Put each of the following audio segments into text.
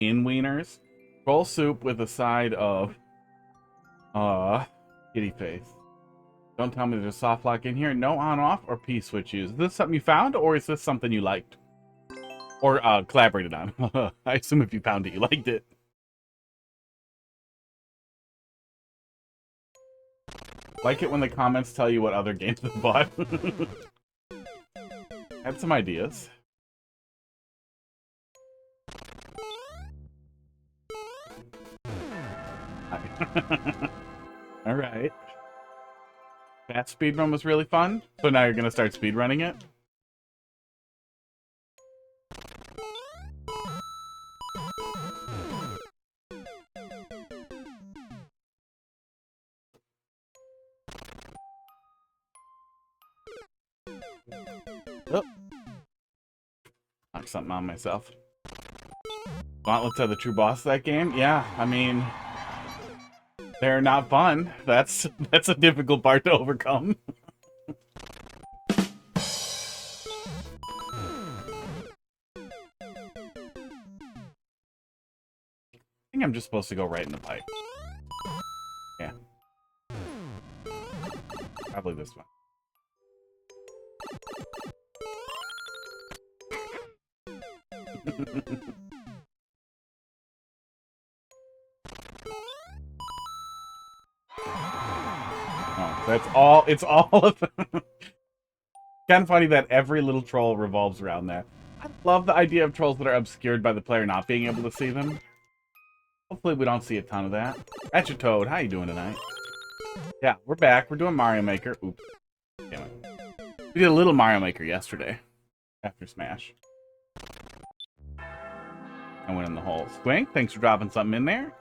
in wieners. Roll soup with a side of kitty face. Don't tell me there's a soft lock in here. No on off or P switch use. Is this something you found or is this something you liked? Or collaborated on? I assume if you found it, you liked it. Like it when the comments tell you what other games they bought. Had some ideas. All right. That speedrun was really fun. So now you're gonna start speedrunning it? Oh. Knock something on myself. Gauntlets are the true boss of that game? Yeah, I mean, they're not fun. That's a difficult part to overcome. I think I'm just supposed to go right in the pipe. Yeah. Probably this one. Oh, that's all. It's all of them. Kind of funny that every little troll revolves around that. I love the idea of trolls that are obscured by the player not being able to see them. Hopefully we don't see a ton of that. That's your Toad. How you doing tonight? Yeah, we're back. We're doing Mario Maker. Oops. Damn it. We did a little Mario Maker yesterday. After Smash. I went in the hole. Squink, thanks for dropping something in there.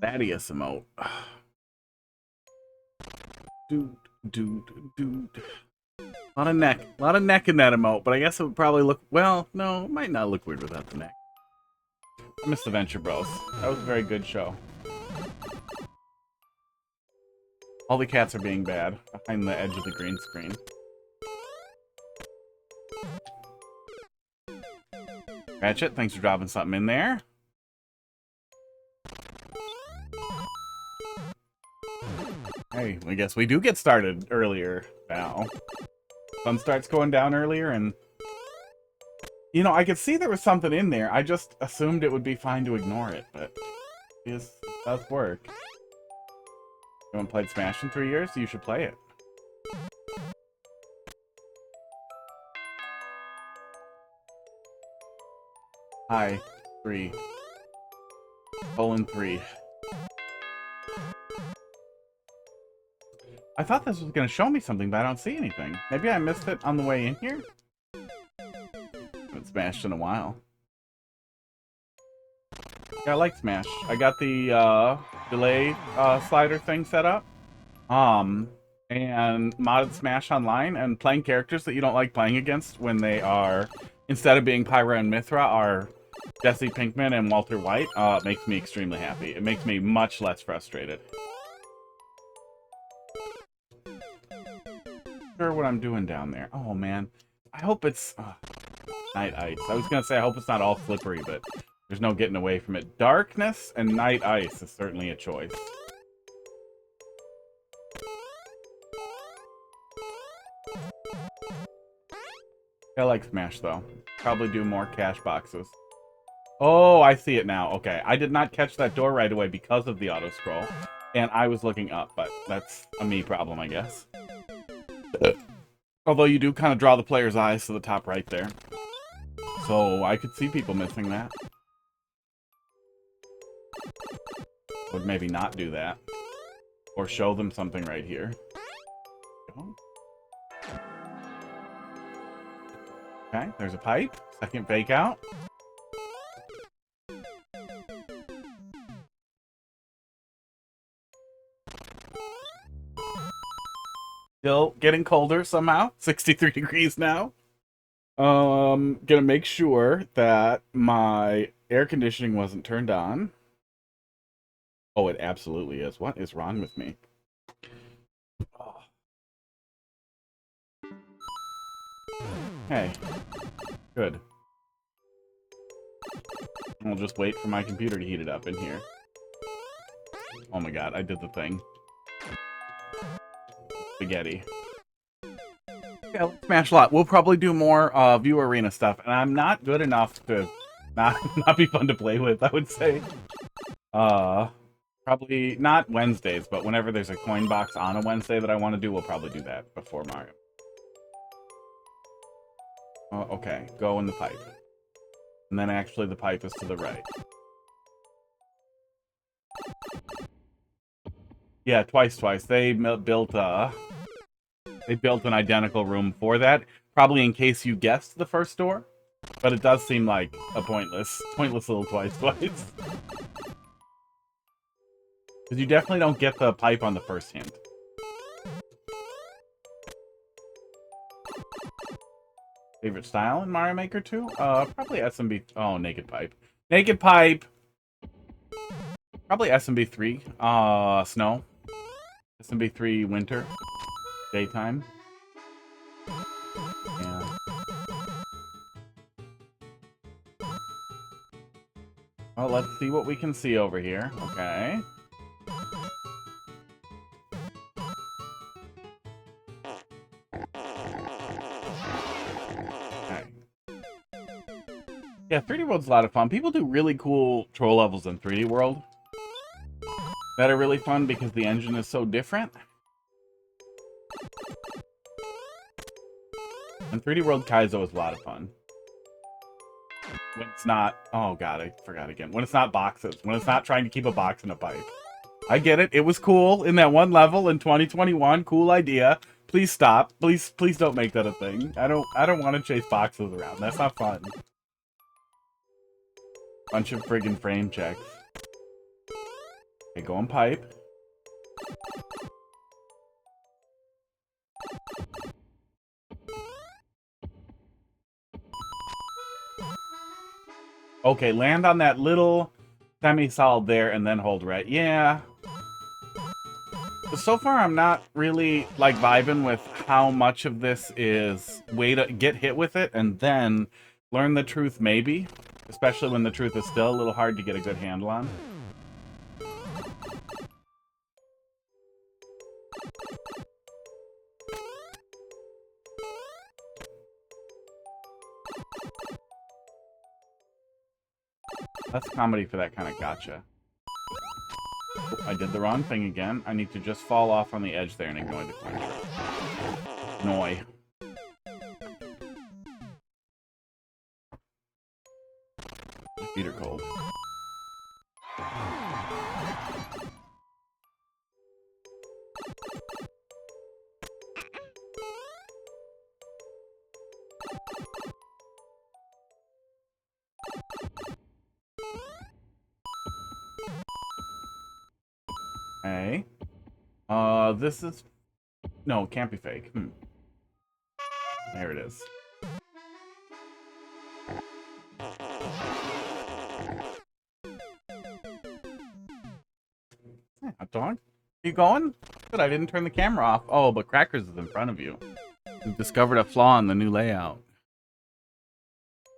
Thaddeus emote. Dude. A lot of neck. A lot of neck in that emote, but I guess it would probably look... Well, no, it might not look weird without the neck. I missed the Venture Bros. That was a very good show. All the cats are being bad behind the edge of the green screen. Ratchet, thanks for dropping something in there. Hey, I guess we do get started earlier now. Sun starts going down earlier, and... You know, I could see there was something in there. I just assumed it would be fine to ignore it, but... It does work. You haven't played Smash in 3 years? You should play it. Hi. 3. :3. I thought this was going to show me something, but I don't see anything. Maybe I missed it on the way in here? Haven't Smashed in a while. Yeah, I like Smash. I got the delay slider thing set up. And modded Smash Online, and playing characters that you don't like playing against when they are, instead of being Pyra and Mithra, are Jesse Pinkman and Walter White, makes me extremely happy. It makes me much less frustrated. Sure what I'm doing down there. Oh, man. I hope it's... Night Ice. I was gonna say I hope it's not all slippery, but there's no getting away from it. Darkness and Night Ice is certainly a choice. I like Smash, though. Probably do more cash boxes. Oh, I see it now. Okay, I did not catch that door right away because of the auto-scroll. And I was looking up, but that's a me problem, I guess. Although you do kind of draw the player's eyes to the top right there. So I could see people missing that. Would maybe not do that. Or show them something right here. Okay, there's a pipe. Second fake out. Still getting colder somehow. 63 degrees now. Gonna make sure that my air conditioning wasn't turned on. Oh, it absolutely is. What is wrong with me? Oh. Hey. Good. I'll just wait for my computer to heat it up in here. Oh my god, I did the thing. Spaghetti. Yeah, let's smash a lot. We'll probably do more View Arena stuff, and I'm not good enough to not be fun to play with, I would say. Probably not Wednesdays, but whenever there's a coin box on a Wednesday that I want to do, we'll probably do that before Mario. Okay, go in the pipe. And then actually the pipe is to the right. Yeah, twice. They built an identical room for that, probably in case you guessed the first door. But it does seem like a pointless little twice. Because you definitely don't get the pipe on the first hint. Favorite style in Mario Maker 2? Probably SMB... Oh, Naked Pipe. Naked Pipe! Probably SMB 3. Snow. SMB 3 Winter. Daytime. Yeah. Well, let's see what we can see over here. Okay. Yeah, 3D World's a lot of fun. People do really cool troll levels in 3D World that are really fun because the engine is so different. And 3D World Kaizo is a lot of fun. When it's not... Oh god, I forgot again. When it's not boxes. When it's not trying to keep a box in a pipe. I get it. It was cool in that one level in 2021. Cool idea. Please stop. Please don't make that a thing. I don't want to chase boxes around. That's not fun. Bunch of friggin' frame checks. Okay, go on pipe. Okay, land on that little semi-solid there and then hold right. Yeah. But so far, I'm not really, like, vibing with how much of this is way to get hit with it and then learn the truth, maybe. Especially when the truth is still a little hard to get a good handle on. That's comedy for that kind of gotcha. Oh, I did the wrong thing again. I need to just fall off on the edge there and ignore the corner. Noi. My feet are cold. Okay. This is... No, it can't be fake. There it is. Hey, hot dog? You going? Good, I didn't turn the camera off. Oh, but Crackers is in front of you. You've discovered a flaw in the new layout.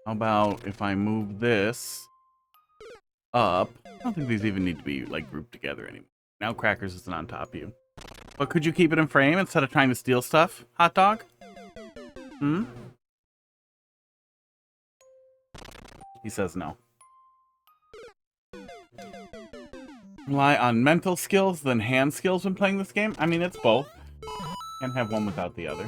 How about if I move this up? I don't think these even need to be, like, grouped together anymore. Now Crackers isn't on top of you. But could you keep it in frame instead of trying to steal stuff, hot dog? He says no. Rely on mental skills than hand skills when playing this game? I mean, it's both. Can't have one without the other.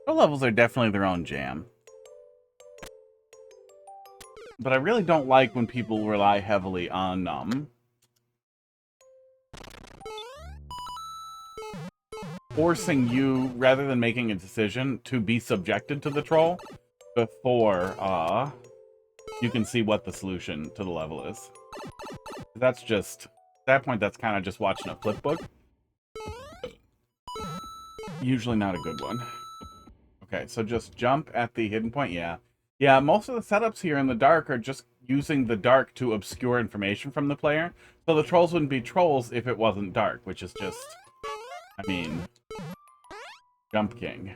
Pro levels are definitely their own jam. But I really don't like when people rely heavily on, forcing you, rather than making a decision, to be subjected to the troll before, you can see what the solution to the level is. That's just... At that point, that's kind of just watching a flip book. Usually not a good one. Okay, so just jump at the hidden point, yeah. Yeah, most of the setups here in the dark are just using the dark to obscure information from the player. So the trolls wouldn't be trolls if it wasn't dark, which is just... I mean... Jump King.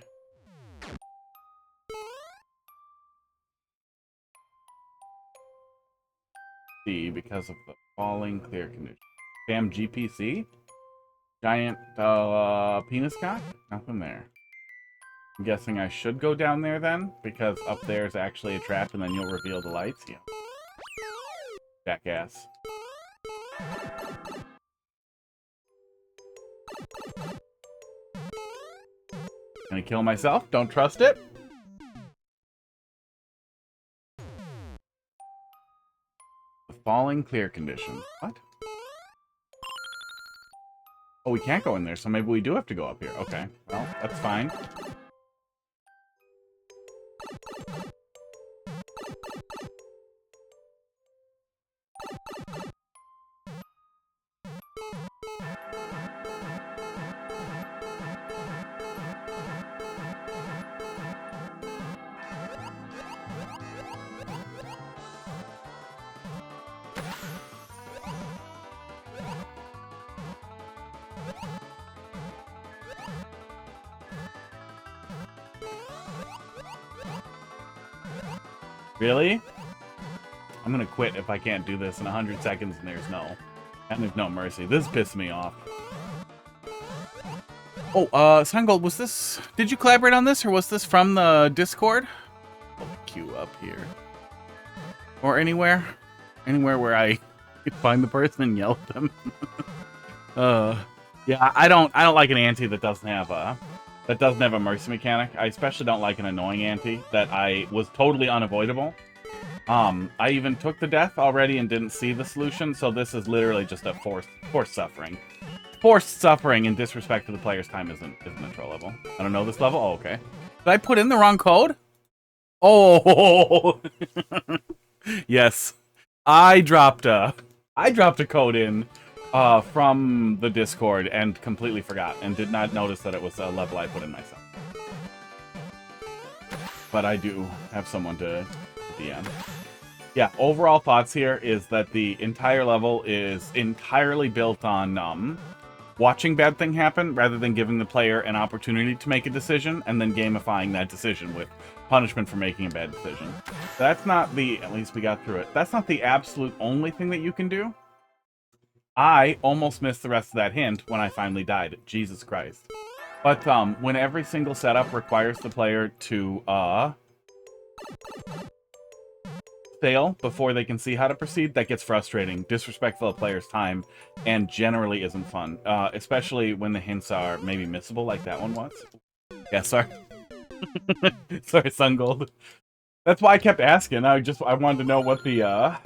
C because of the falling clear condition. Damn GPC? Giant penis cock? Nothing there. I'm guessing I should go down there then, because up there is actually a trap and then you'll reveal the lights. Yeah. Jackass. Gonna kill myself? Don't trust it? The falling clear condition. What? Oh, we can't go in there, so maybe we do have to go up here. Okay, well, that's fine. Really? I'm gonna quit if I can't do this in 100 seconds and there's no mercy. This pissed me off. Oh, Sungold, was this... Did you collaborate on this, or was this from the Discord? I'll queue up here. Or anywhere. Anywhere where I could find the person and yell at them. Yeah, I don't like an ante that doesn't have a mercy mechanic. I especially don't like an annoying ante that was totally unavoidable. I even took the death already and didn't see the solution, so this is literally just a forced suffering. Forced suffering in disrespect to the player's time isn't a troll level. I don't know this level. Oh, okay. Did I put in the wrong code? Oh, yes. I dropped a code in from the Discord and completely forgot and did not notice that it was a level I put in myself. But I do have someone to DM. Yeah, overall thoughts here is that the entire level is entirely built on watching bad thing happen rather than giving the player an opportunity to make a decision and then gamifying that decision with punishment for making a bad decision. That's not the... At least we got through it. That's not the absolute only thing that you can do. I almost missed the rest of that hint when I finally died. Jesus Christ. But when every single setup requires the player to fail before they can see how to proceed, that gets frustrating, disrespectful of players' time, and generally isn't fun. Especially when the hints are maybe missable, like that one was. Yeah, sorry. Sorry, Sungold. That's why I kept asking. I wanted to know what the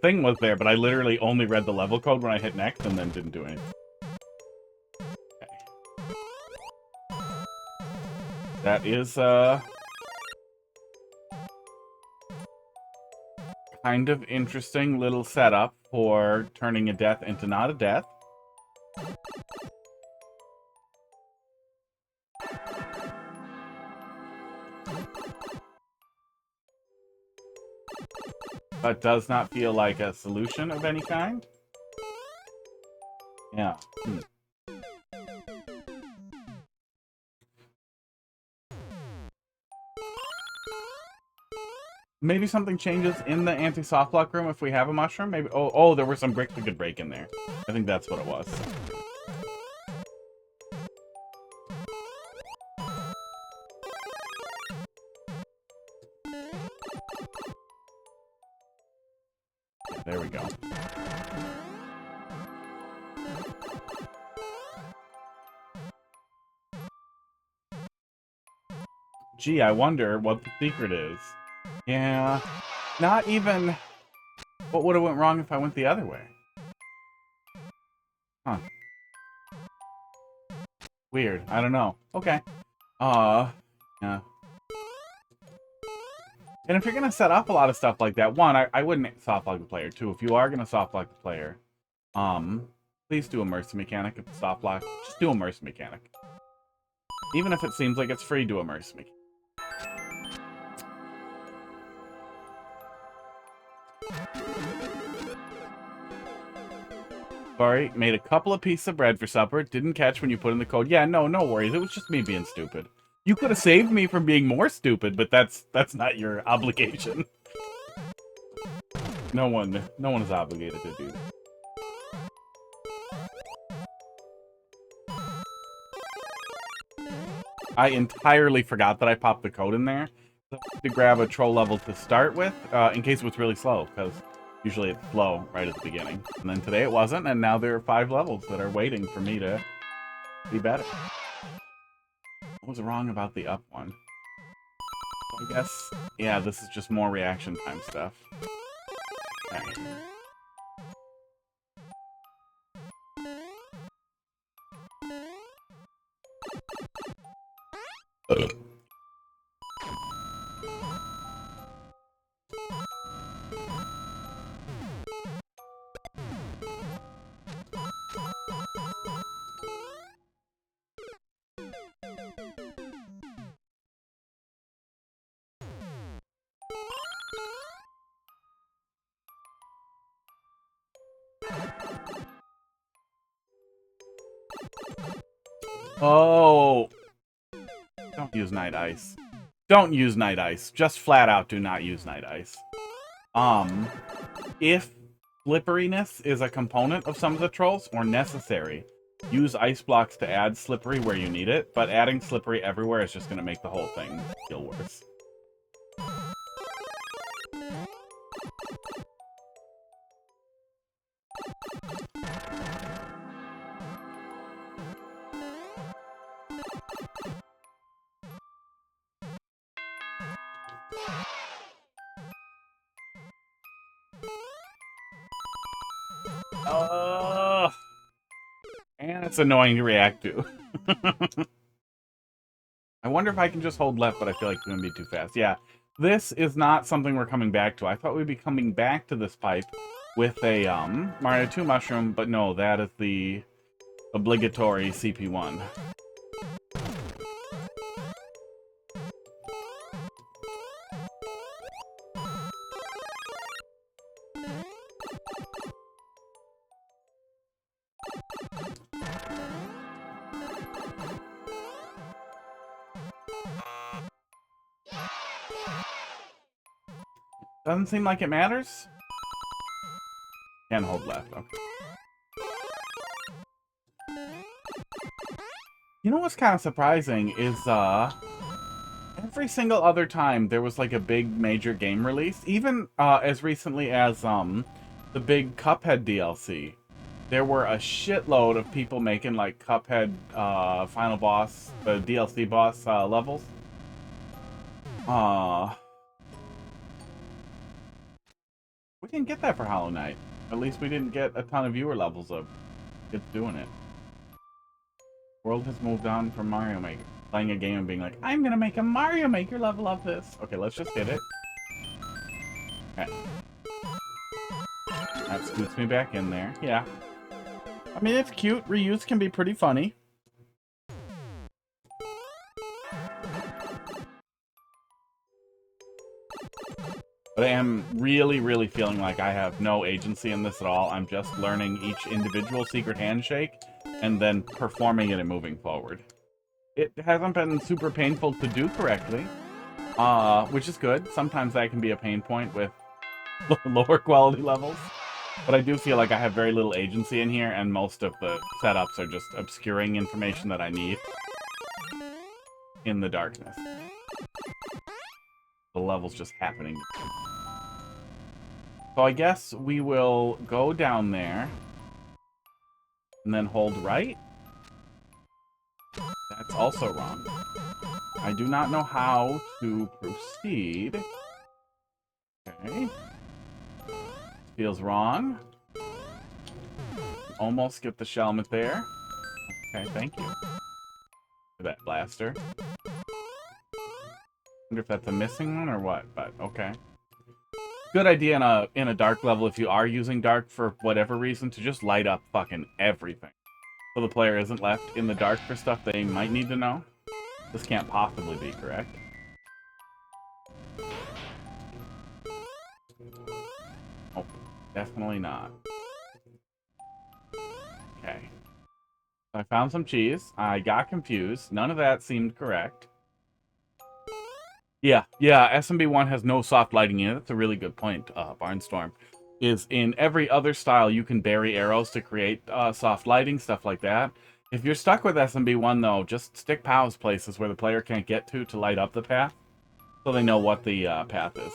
thing was there, but I literally only read the level code when I hit next and then didn't do anything. Okay. That is kind of interesting little setup for turning a death into not a death. But does not feel like a solution of any kind. Yeah. Maybe something changes in the anti-soft block room if we have a mushroom. Maybe. Oh, there were some bricks we could break in there. I think that's what it was. There we go. Gee, I wonder what the secret is. Yeah, not even what would have went wrong if I went the other way. Huh. Weird. I don't know. Okay. Yeah. And if you're going to set up a lot of stuff like that, one, I wouldn't softlock the player. Two, if you are going to softlock the player, please do a mercy mechanic at the softlock. Just do a mercy mechanic. Even if it seems like it's free, do a mercy mechanic. Sorry, made a couple of pieces of bread for supper. Didn't catch when you put in the code. Yeah, no worries. It was just me being stupid. You could have saved me from being more stupid, but that's not your obligation. No one is obligated to do that. I entirely forgot that I popped the code in there to grab a troll level to start with, in case it was really slow, because usually it's slow right at the beginning. And then today it wasn't, and now there are 5 levels that are waiting for me to be better. What was wrong about the up one? I guess, yeah, this is just more reaction time stuff. Okay. Oh! Don't use Night Ice. Don't use Night Ice. Just flat out do not use Night Ice. If slipperiness is a component of some of the trolls, or necessary, use ice blocks to add slippery where you need it, but adding slippery everywhere is just going to make the whole thing feel worse. And it's annoying to react to. I wonder if I can just hold left, but I feel like it's going to be too fast. Yeah, this is not something we're coming back to. I thought we'd be coming back to this pipe with a Mario 2 mushroom, but no, that is the obligatory CP1. Doesn't seem like it matters. Can hold left. Okay. You know what's kind of surprising is every single other time there was like a big major game release, even as recently as the big Cuphead DLC. There were a shitload of people making like Cuphead final boss, the DLC boss levels. We didn't get that for Hollow Knight. At least we didn't get a ton of viewer levels of it doing it. World has moved on from Mario Maker. Playing a game and being like, I'm gonna make a Mario Maker level of this. Okay, let's just hit it. Okay. That scoots me back in there. Yeah. I mean, it's cute. Reuse can be pretty funny. But I am really, really feeling like I have no agency in this at all. I'm just learning each individual secret handshake and then performing it and moving forward. It hasn't been super painful to do correctly, which is good. Sometimes that can be a pain point with lower quality levels. But I do feel like I have very little agency in here, and most of the setups are just obscuring information that I need in the darkness. The level's just happening. So I guess we will go down there and then hold right. That's also wrong. I do not know how to proceed. Okay. Feels wrong. Almost get the Shelmet there. Okay, thank you for that blaster. Wonder if that's a missing one or what, but okay. Good idea in a dark level, if you are using dark for whatever reason, to just light up fucking everything. So the player isn't left in the dark for stuff they might need to know. This can't possibly be correct. Oh, definitely not. Okay. I found some cheese. I got confused. None of that seemed correct. Yeah, SMB1 has no soft lighting in it. That's a really good point, Barnstorm. is in every other style you can bury arrows to create soft lighting, stuff like that. If you're stuck with SMB1, though, just stick POWs places where the player can't get to light up the path, so they know what the path is.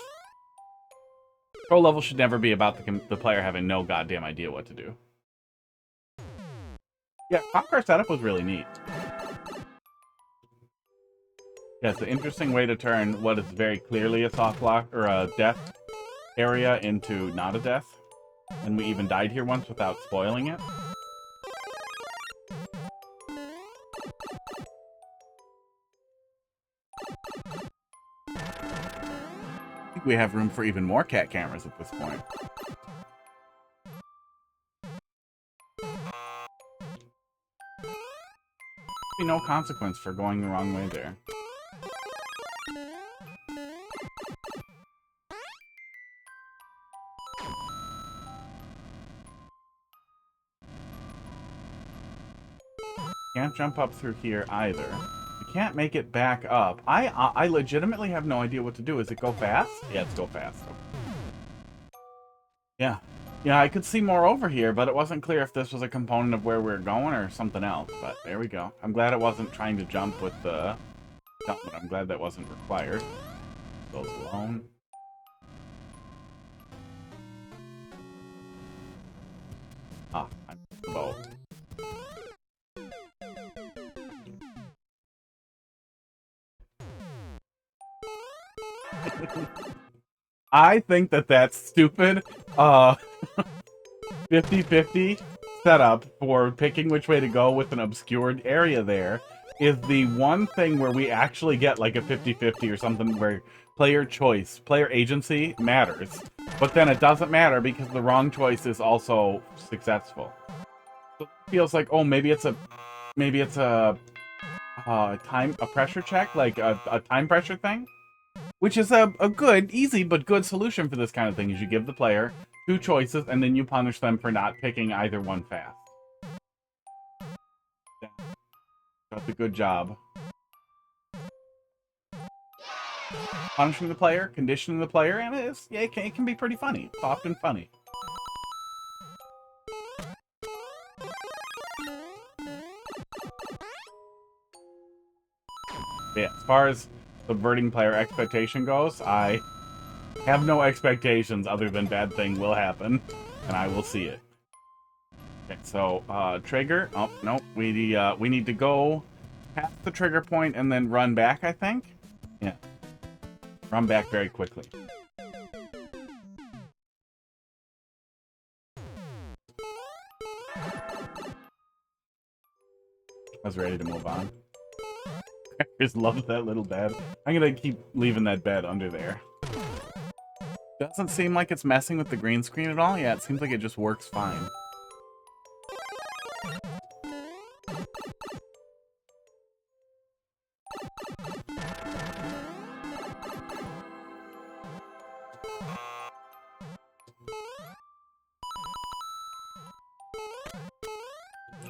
Pro level should never be about the player having no goddamn idea what to do. Yeah, cop car setup was really neat. Yeah, it's an interesting way to turn what is very clearly a soft lock or a death area into not a death. And we even died here once without spoiling it. I think we have room for even more cat cameras at this point. Be no consequence for going the wrong way there. Can't jump up through here either. You can't make it back up. I legitimately have no idea what to do. Is it go fast? Yeah, it's go fast. Yeah. Yeah, I could see more over here, but it wasn't clear if this was a component of where we were going or something else. But there we go. I'm glad it wasn't trying to jump with the jump, but I'm glad that wasn't required. Those alone. Ah, I'm bow. I think that that's stupid. 50-50 setup for picking which way to go with an obscured area there is the one thing where we actually get like a 50-50 or something where player choice, player agency matters. But then it doesn't matter because the wrong choice is also successful. So it feels like, oh, maybe it's a pressure check, like a time pressure thing. Which is a good, easy, but good solution for this kind of thing, is you give the player two choices, and then you punish them for not picking either one fast. That's a good job. Punishing the player, conditioning the player, and it can be pretty funny. It's often funny. Yeah, as far as subverting player expectation goes, I have no expectations other than bad thing will happen, and I will see it. Okay, so trigger. Oh no, we need to go past the trigger point and then run back. I think. Yeah, run back very quickly. I was ready to move on. I just love that little bed. I'm gonna keep leaving that bed under there. Doesn't seem like it's messing with the green screen at all. Yeah, it seems like it just works fine.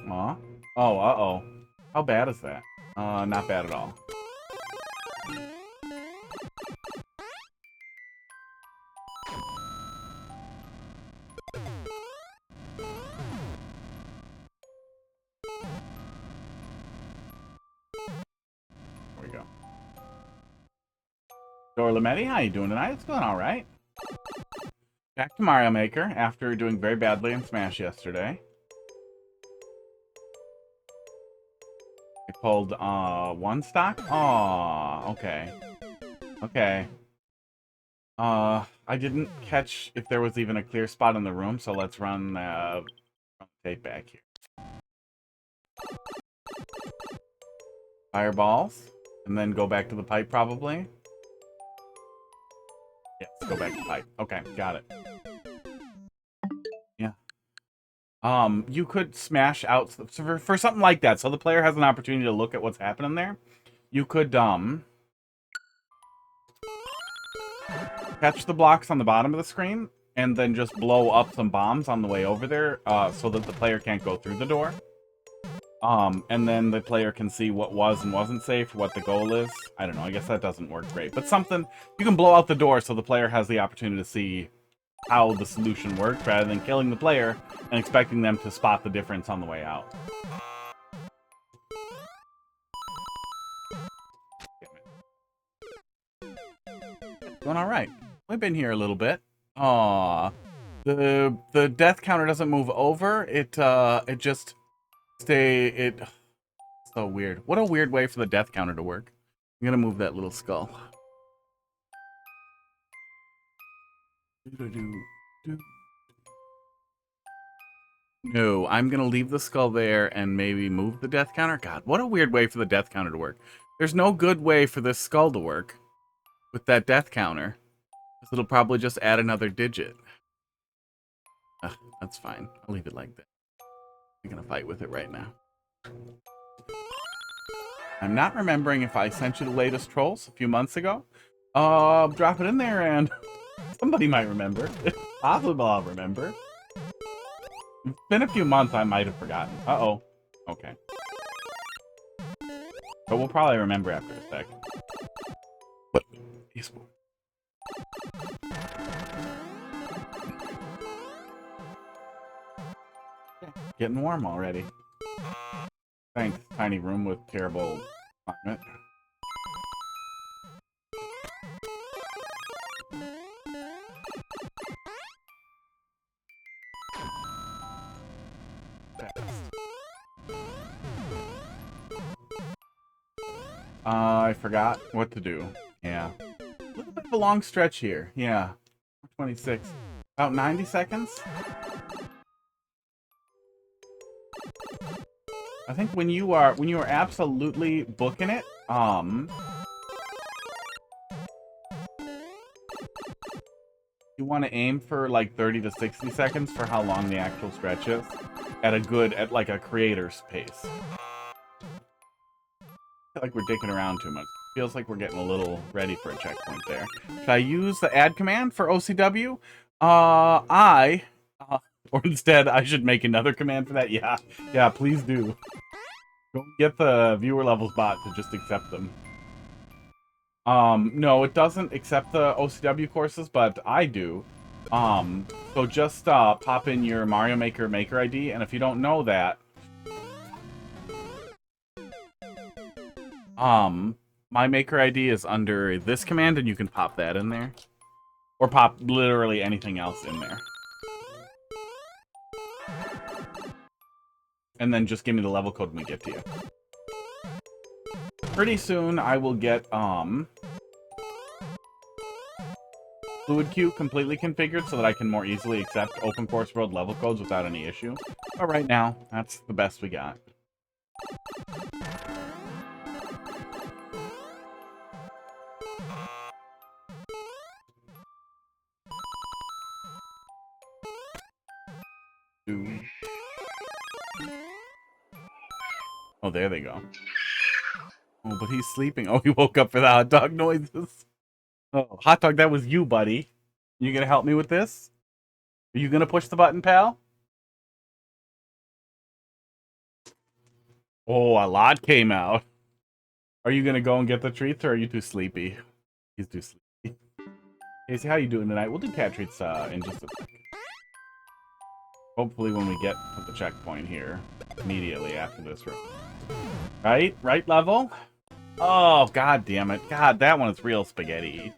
Aw. Oh, uh-oh. How bad is that? Not bad at all. There we go. Dorlametti, how you doing tonight? It's going alright. Back to Mario Maker after doing very badly in Smash yesterday. I pulled, one stock? Aw, okay. Okay. I didn't catch if there was even a clear spot in the room, so let's run tape back here. Fireballs, and then go back to the pipe, probably. Yes, go back to the pipe. Okay, got it. Yeah. You could smash out for something like that, so the player has an opportunity to look at what's happening there. You could catch the blocks on the bottom of the screen and then just blow up some bombs on the way over there, so that the player can't go through the door. And then the player can see what was and wasn't safe, what the goal is. I don't know, I guess that doesn't work great. But something, you can blow out the door so the player has the opportunity to see how the solution works rather than killing the player and expecting them to spot the difference on the way out. Going all right. We've been here a little bit. Aww. The death counter doesn't move over. It just so weird. What a weird way for the death counter to work. I'm gonna move that little skull. No, I'm gonna leave the skull there and maybe move the death counter. God, what a weird way for the death counter to work. There's no good way for this skull to work with that death counter, because it'll probably just add another digit. Ugh, that's fine. I'll leave it like that. I'm gonna fight with it right now. I'm not remembering if I sent you the latest trolls a few months ago. Drop it in there and somebody might remember. It's possible I'll remember. It's been a few months, I might have forgotten. Uh-oh. Okay. But we'll probably remember after a sec. But getting warm already. Thanks, tiny room with terrible climate. I forgot what to do. Yeah. A little bit of a long stretch here. Yeah. 26. About 90 seconds? I think when you are absolutely booking it, you want to aim for like 30 to 60 seconds for how long the actual stretch is at like a creator's pace. I feel like we're dicking around too much. Feels like we're getting a little ready for a checkpoint there. Should I use the add command for OCW? Or instead, I should make another command for that? Yeah, please do. Go get the viewer levels bot to just accept them. No, it doesn't accept the OCW courses, but I do. So just pop in your Mario Maker Maker ID, and if you don't know that, my Maker ID is under this command, and you can pop that in there. Or pop literally anything else in there. And then just give me the level code when we get to you. Pretty soon, I will get, Fluid Queue completely configured so that I can more easily accept Open Course World level codes without any issue. But right now, that's the best we got. Oh, there they go. Oh, but he's sleeping. Oh, he woke up for the hot dog noises. Oh, hot dog, that was you, buddy. You gonna help me with this? Are you gonna push the button, pal? Oh, a lot came out. Are you gonna go and get the treats, or are you too sleepy? He's too sleepy. Casey, how you doing tonight? We'll do cat treats in just a sec. Hopefully when we get to the checkpoint here, immediately after this room. Right? Right level? Oh, god damn it. God, that one is real spaghetti.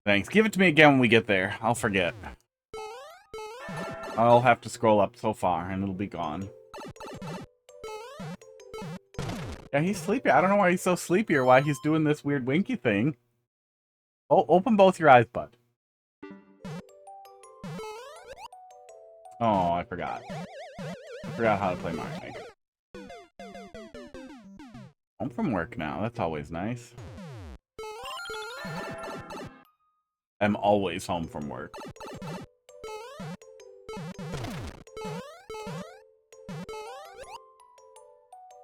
Thanks. Give it to me again when we get there. I'll forget. I'll have to scroll up so far, and it'll be gone. Yeah, he's sleepy. I don't know why he's so sleepy or why he's doing this weird winky thing. Oh, open both your eyes, bud. Oh, I forgot. I forgot how to play Mario Maker. Home from work now. That's always nice. I'm always home from work.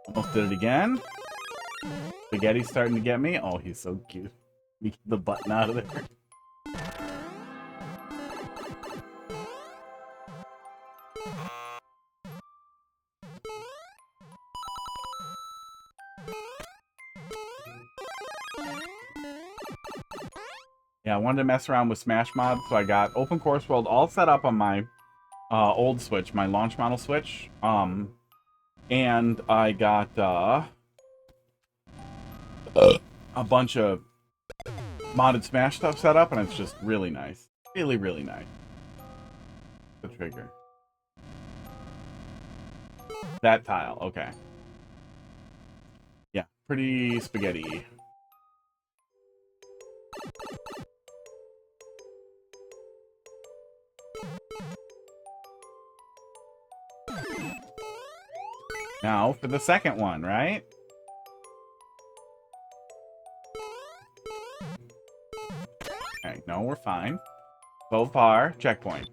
Almost did it again. Spaghetti's starting to get me. Oh, he's so cute. We get the button out of there. Yeah, I wanted to mess around with Smash mods, so I got Open Course World all set up on my old Switch, my launch model Switch. And I got a bunch of modded Smash stuff set up, and it's just really nice. Really, really nice. The trigger. That tile, okay. Yeah, pretty spaghetti. Now for the second one, right? Okay, no, we're fine. So far, checkpoint.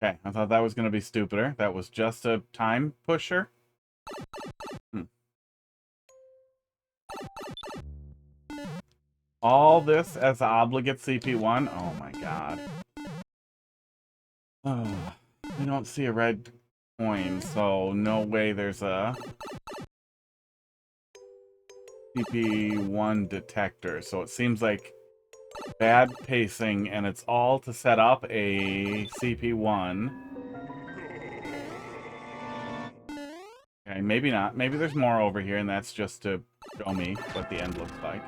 Okay, I thought that was going to be stupider. That was just a time pusher. All this as obligate CP1? Oh my god. Oh, I don't see a red coin, so no way there's a CP1 detector. So it seems like bad pacing, and it's all to set up a CP1. Okay, maybe not. Maybe there's more over here, and that's just to show me what the end looks like.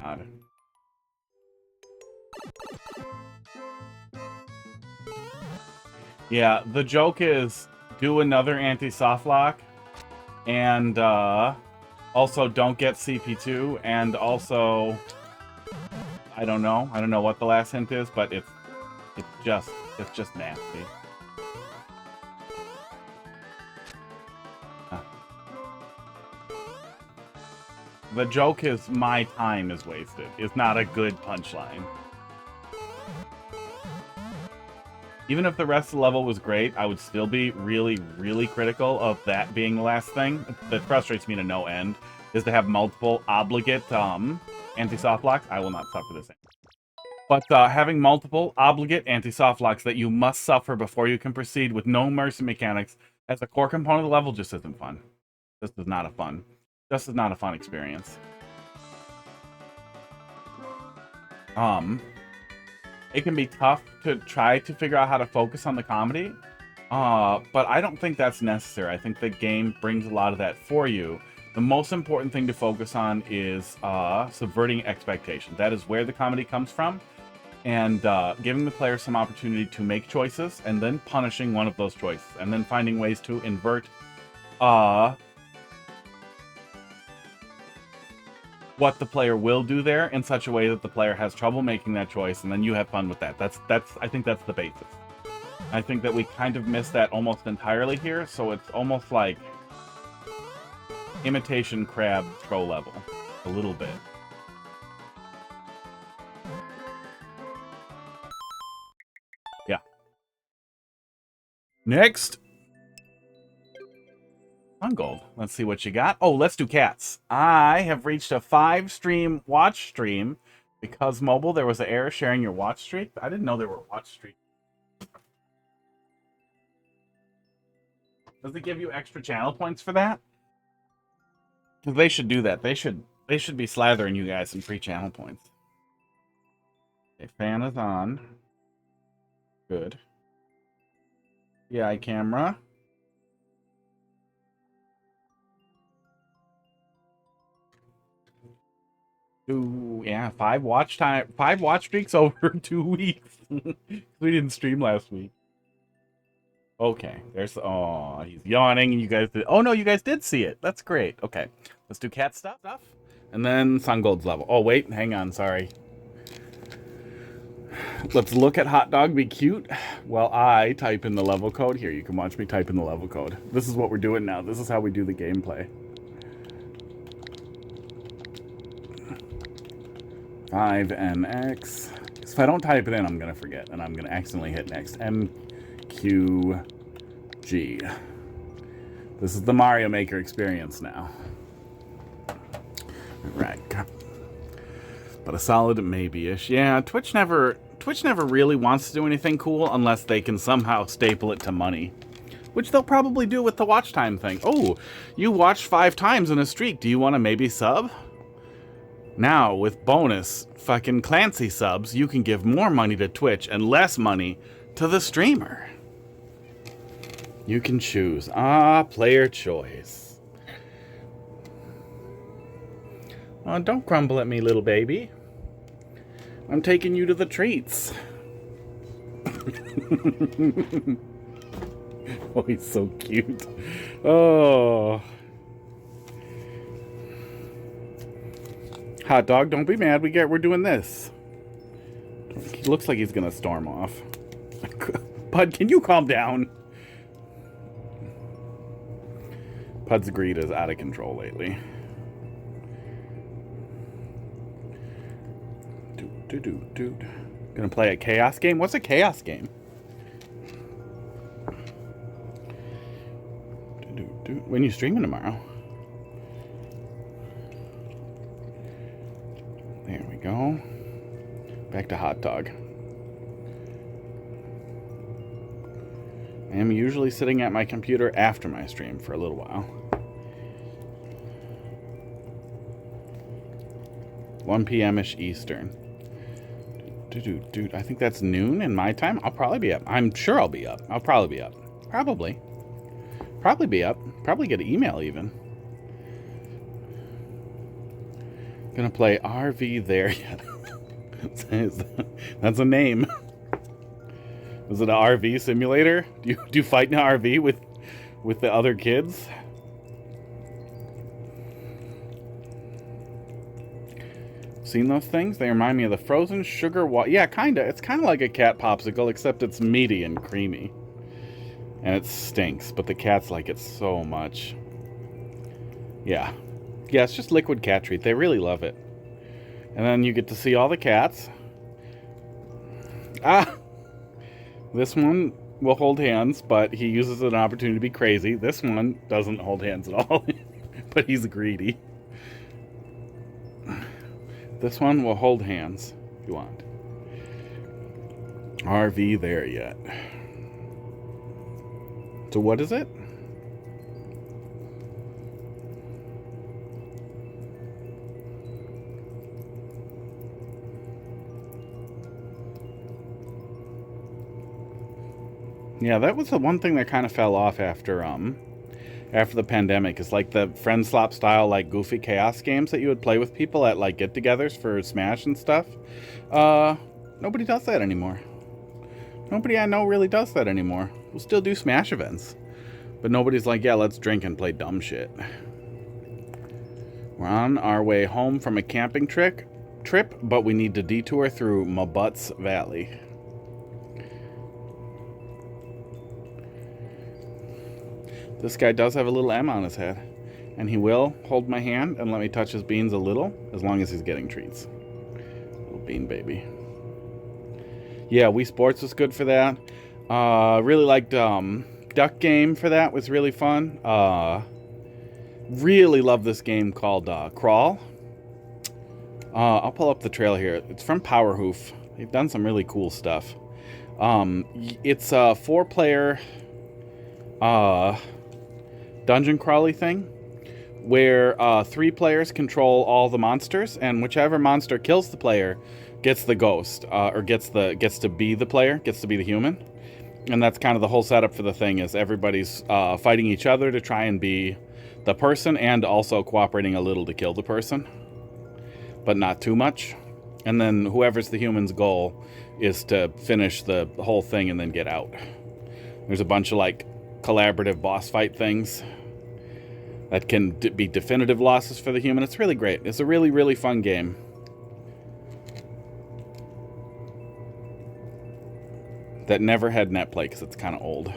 God. Yeah, the joke is do another anti-soft lock, and also don't get CP2, and also I don't know what the last hint is, but it's just nasty. The joke is my time is wasted. It's not a good punchline. Even if the rest of the level was great, I would still be really, really critical of that being the last thing. That frustrates me to no end, is to have multiple obligate anti-soft locks. I will not suffer this. But having multiple obligate anti-soft locks that you must suffer before you can proceed with no mercy mechanics as a core component of the level just isn't fun. This is not a fun. This is not a fun experience. It can be tough to try to figure out how to focus on the comedy, but I don't think that's necessary. I think the game brings a lot of that for you. The most important thing to focus on is subverting expectations. That is where the comedy comes from, and giving the player some opportunity to make choices, and then punishing one of those choices, and then finding ways to invert what the player will do there in such a way that the player has trouble making that choice, and then you have fun with that. I think that's the basis. I think that we kind of miss that almost entirely here, so it's almost like imitation crab troll level. A little bit. Yeah. Next! Gold. Let's see what you got. Oh, let's do cats. I have reached a 5-stream watch stream. Because mobile, there was an error sharing your watch streak. I didn't know there were watch streaks. Does it give you extra channel points for that? Because they should do that. They should be slathering you guys some free channel points. Okay, fan is on. Good. Yeah, camera. Ooh, yeah, 5 watch streaks over 2 weeks. We didn't stream last week. Okay, there's he's yawning, and you guys did. Oh no, you guys did see it. That's great. Okay, let's do cat stuff, and then Sun Gold's level. Oh wait, hang on, sorry. Let's look at Hot Dog Be Cute while I type in the level code. Here, you can watch me type in the level code. This is what we're doing now. This is how we do the gameplay. 5NX. If I don't type it in, I'm gonna forget, and I'm gonna accidentally hit next. MQG. This is the Mario Maker experience now. Right. But a solid maybe-ish. Yeah, Twitch never really wants to do anything cool unless they can somehow staple it to money. Which they'll probably do with the watch time thing. Oh, you watched 5 times in a streak. Do you want to maybe sub? Now, with bonus fucking Clancy subs, you can give more money to Twitch and less money to the streamer. You can choose. Player choice. Oh, don't grumble at me, little baby. I'm taking you to the treats. Oh, he's so cute. Oh. Hot dog, don't be mad. We're doing this. He looks like he's gonna storm off. Pud, can you calm down? Pud's greed is out of control lately. Dude. Gonna play a chaos game? What's a chaos game? When you streaming tomorrow? There we go. Back to hot dog. I am usually sitting at my computer after my stream for a little while. 1 p.m.-ish Eastern. Dude, I think that's noon in my time. I'll probably be up. I'm sure I'll be up. I'll probably be up. Probably be up. Probably get an email even. Gonna play RV there yet. That's a name. Is it an RV simulator? Do you fight in an RV with the other kids? Seen those things? They remind me of the frozen sugar water. Yeah, kinda. It's kind of like a cat popsicle, except it's meaty and creamy. And it stinks, but the cats like it so much. Yeah. Yeah, it's just liquid cat treat. They really love it. And then you get to see all the cats. This one will hold hands, but he uses an opportunity to be crazy. This one doesn't hold hands at all, but he's greedy. This one will hold hands if you want. RV there yet. So what is it? Yeah, that was the one thing that kind of fell off after the pandemic, is like the friend slop style, like goofy chaos games that you would play with people at like get-togethers for Smash and stuff. Nobody does that anymore. Nobody I know really does that anymore. We'll still do Smash events, but nobody's like, yeah, let's drink and play dumb shit. We're on our way home from a camping trip, but we need to detour through Mabutts Valley. This guy does have a little M on his head, and he will hold my hand and let me touch his beans a little, as long as he's getting treats. Little bean baby. Yeah, Wii Sports was good for that. Really liked Duck Game for that, was really fun. Really love this game called Crawl. I'll pull up the trail here. It's from Powerhoof. They've done some really cool stuff. It's a 4-player dungeon crawly thing where 3 players control all the monsters, and whichever monster kills the player gets the ghost, or gets to be the player, gets to be the human. And that's kind of the whole setup for the thing, is everybody's fighting each other to try and be the person, and also cooperating a little to kill the person, but not too much. And then whoever's the human's goal is to finish the whole thing and then get out. There's a bunch of like collaborative boss fight things that can be definitive losses for the human. It's really great. It's a really, really fun game. That never had net play because it's kind of old.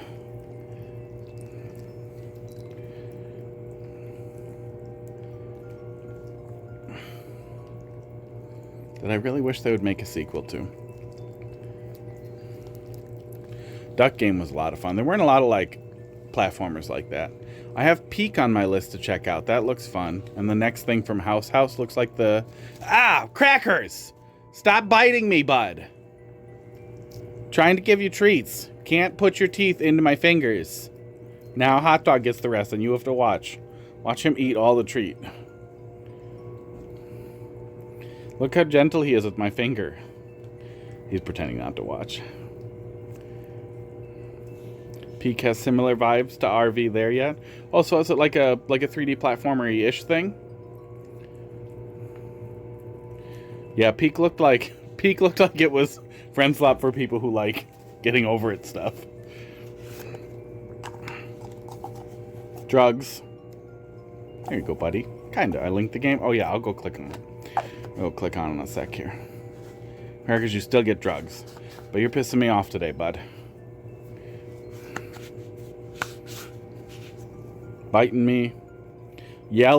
That I really wish they would make a sequel to. Duck Game was a lot of fun. There weren't a lot of like platformers like that. I have Peak on my list to check out. That looks fun. And the next thing from House looks like the... Crackers! Stop biting me, bud. Trying to give you treats. Can't put your teeth into my fingers. Now Hot Dog gets the rest, and you have to watch. Watch him eat all the treat. Look how gentle he is with my finger. He's pretending not to watch. Peak has similar vibes to RV there yet. Oh, so is it like a 3D platformer-ish thing? Yeah, Peak looked like it was friend slap for people who like getting over it stuff. Drugs. There you go, buddy. Kinda. I linked the game. Oh yeah, I'll go click on it. I'll click on it in a sec here. Because you still get drugs. But you're pissing me off today, bud. Biting me. Yelling.